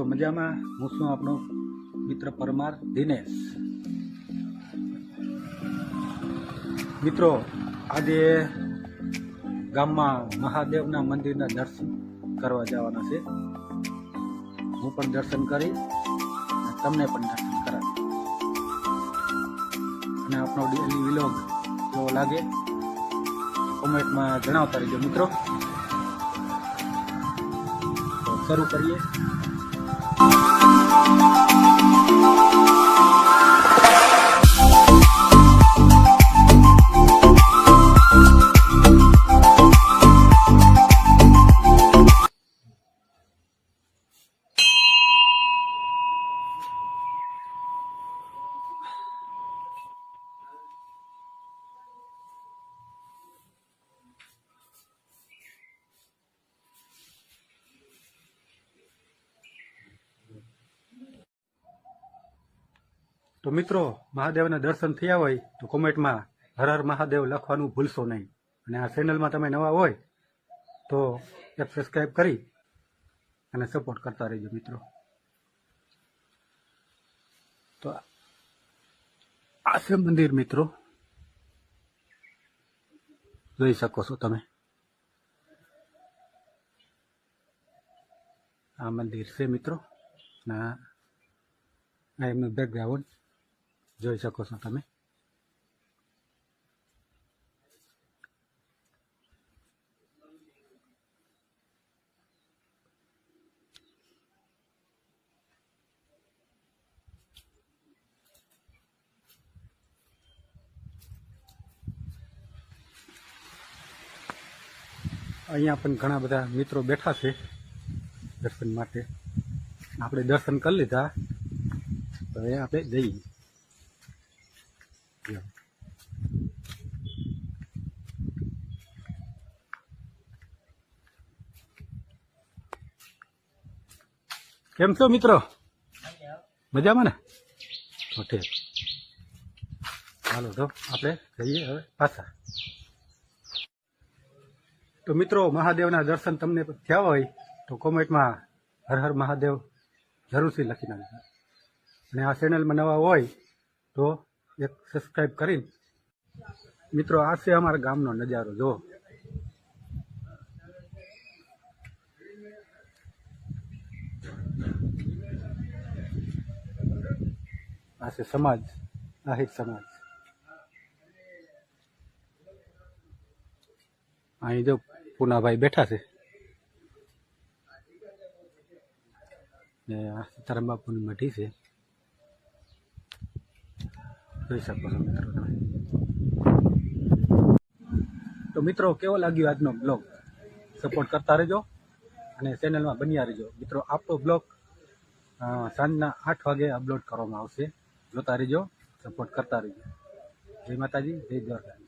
મજામાં? હું છું આપણો મિત્ર પરમાર દિનેશ. મિત્રો, આજે ગામમાં મહાદેવના મંદિરના દર્શન કરવા જવાના છે. હું પણ દર્શન કરી અને તમને પણ દર્શન કરાવી અને આપણો ડેલી વિલોગ કેવો લાગે કોમેન્ટમાં જણાવતા રહેજો મિત્રો. તો શરૂ કરીએ. તો મિત્રો, મહાદેવના દર્શન થયા હોય તો કોમેન્ટમાં હર હર મહાદેવ લખવાનું ભૂલશો નહીં. અને આ ચેનલમાં તમે નવા હોય તો એક સબસ્ક્રાઈબ કરી અને સપોર્ટ કરતા રહેજો મિત્રો. તો આ છે મંદિર મિત્રો, જોઈ શકો છો તમે. આ મંદિર છે મિત્રો, આ એમનું બેકગ્રાઉન્ડ જોઈ શકો છો તમે. અહીંયા પણ ઘણા બધા મિત્રો બેઠા છે દર્શન માટે. આપણે દર્શન કરી લીધા, હવે આપણે જઈએ. કેમ છો મિત્રો? મજામાં ને? તો ઠીક, ચાલો તો આપણે જઈએ હવે પાછા. તો મિત્રો, મહાદેવના દર્શન તમને થયા હોય તો કોમેન્ટમાં હર હર મહાદેવ જરૂરથી લખી નાખજો. અને આ ચેનલમાં નવા હોય તો એક સબસ્ક્રાઈબ કરીને. મિત્રો, આ છે અમારા ગામનો નજારો. જો આ છે સમાજ, આહિર સમાજ. અહીં જો પૂનાભાઈ બેઠા છે ને આ સીતારામ બાપુની મઢી છે, જોઈ શકો છો મિત્રો તમે. તો મિત્રો, કેવો લાગ્યો આજનો બ્લોગ? સપોર્ટ કરતા રહેજો અને ચેનલમાં બન્યા રહેજો મિત્રો. આપણો બ્લોગ સાંજના 8 વાગે અપલોડ કરવામાં આવશે. જોતા રહેજો, સપોર્ટ કરતા રહેજો. જય માતાજી, જય દ્વારકા.